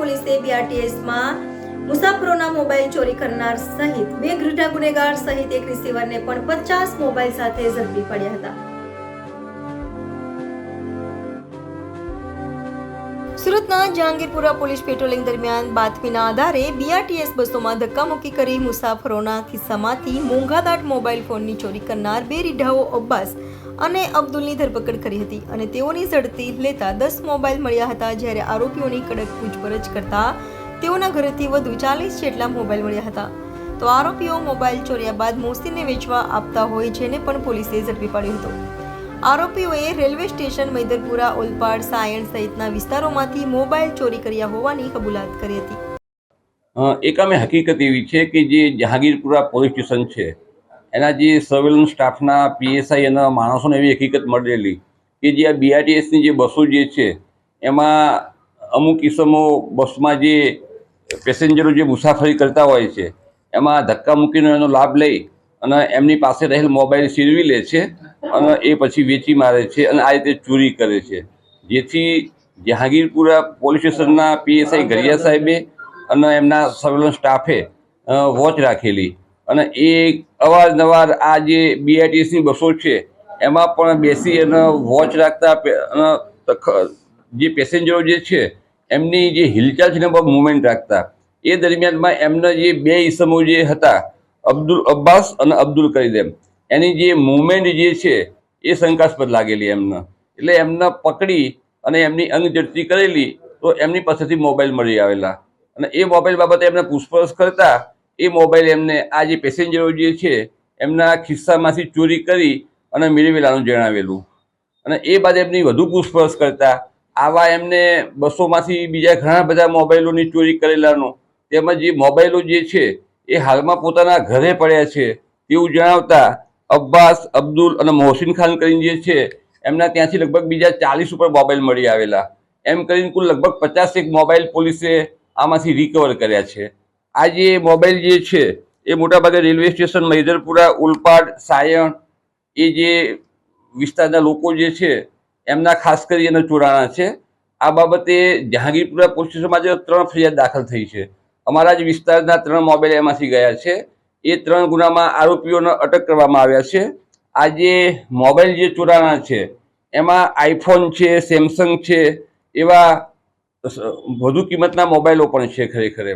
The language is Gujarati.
પોલીસે બીઆરટીએસમાં મુસાફરોના મોબાઈલ ચોરી કરનાર સહિત 2 ગૃઢા ગુનેગાર સહિત એક રિસીવરને પણ 50 મોબાઈલ સાથે ઝડપી પડ્યા હતા। સુરતના જહાંગીરપુરા પોલીસ પેટ્રોલિંગ દરમિયાન બાતમીના આધારે બીઆરટીએસ બસોમાં ધક્કામુક્કી કરી મુસાફરોના ખિસ્સામાંથી મોંઘાદાટ મોબાઈલ ફોનની ચોરી કરનાર 2 રીઢાઓ અબ્બાસ અને અબ્દુલની ધરપકડ કરી હતી અને તેઓની ઝડપી લેતા 10 મોબાઈલ મળ્યા હતા, જ્યારે આરોપીઓની કડક પૂછપરછ કરતા તેઓના ઘરેથી વધુ 40 જેટલા મોબાઈલ મળ્યા હતા। તો આરોપીઓ મોબાઈલ ચોર્યા બાદ મોસીને વેચવા આપતા હોય, જેને પણ પોલીસે ઝડપી પાડ્યો હતો। આરોપીઓએ રેલવે સ્ટેશન, મૈદરપુરા, ઓલપાડ, સાયણ સહિતના વિસ્તારોમાંથી મોબાઈલ ચોરી કર્યા હોવાની કબૂલાત કરી હતી। એક અમે હકીકત એવી છે કે જે જહાંગીરપુરા પોલીસ સ્ટેશન છે એના જે સર્વેલન્સ સ્ટાફના પીએસઆઈ અને માણસોને એવી હકીકત મળેલી કે જે આ બીઆરટીએસની જે બસો જે છે એમાં અમુક કિસ્સાઓ બસમાં જે પેસેન્જરો જે મુસાફરી કરતા હોય છે એમાં ધક્કા મૂકીને એનો લાભ લઈ અને એમની પાસે રહેલ મોબાઈલ છીનવી લે છે અને એ પછી વેચી મારે છે અને આ રીતે ચોરી કરે છે, જેથી જહાંગીરપુરા પોલીસ સ્ટેશનના પીએસઆઈ ગરિયા સાહેબે અને એમના સર્વેલન્સ સ્ટાફે વોચ રાખેલી અને એ અવારનવાર આ જે બીઆરટીએસની બસો છે એમાં પણ બેસી અને વોચ રાખતા અને જે પેસેન્જરો જે છે એમની જે હિલચાલ છે ને બહુ મૂવમેન્ટ રાખતા। એ દરમિયાનમાં એમના જે 2 ઈસમો જે હતા, અબ્બાસ અને અબ્દુલ કરીને, એની જે મૂવમેન્ટ જે છે એ શંકાસ્પદ લાગેલી એમને, એટલે એમને પકડી અને એમની અંગઝડતી કરેલી તો એમની પાસેથી મોબાઈલ મળી આવેલા અને એ મોબાઈલ બાબતે એમને પૂછપરછ કરતા એ મોબાઈલ એમને આ જે પેસેન્જરો જે છે એમના ખિસ્સામાંથી ચોરી કરી અને મેળવેલાનું જણાવેલું અને એ બાદ એમની વધુ પૂછપરછ કરતા આવા એમને બસોમાંથી બીજા ઘણા બધા મોબાઈલોની ચોરી કરેલાનું તેમજ જે મોબાઈલો જે છે એ હાલમાં પોતાના ઘરે પડ્યા છે તેવું જણાવતા અબ્બાસ, અબ્દુલ અને મોહસિન ખાન કરીને જે છે એમના ત્યાંથી લગભગ બીજા 40 ઉપર મોબાઈલ મળી આવેલા, એમ કરીને કુલ લગભગ 51 મોબાઈલ પોલીસે આમાંથી રિકવર કર્યા છે। આ જે મોબાઈલ જે છે એ મોટાભાગે રેલવે સ્ટેશન, મૈદરપુરા, ઉલપાડ, સાયણ એ જે વિસ્તારના લોકો જે છે એમના ખાસ કરીને ચોરાણા છે। આ બાબતે જહાંગીરપુરા પોલીસ સ્ટેશનમાં જે 3 ફરિયાદ દાખલ થઈ છે, અમારા જ વિસ્તારના 3 મોબાઈલ એમાંથી ગયા છે। એ 3 ગુનામાં આરોપીઓને અટક કરવામાં આવ્યા છે। આ જે મોબાઈલ જે ચોરાણા છે એમાં આઈફોન છે, સેમસંગ છે, એવા વધુ કિંમતના મોબાઈલો પણ છે ખરેખર એમ।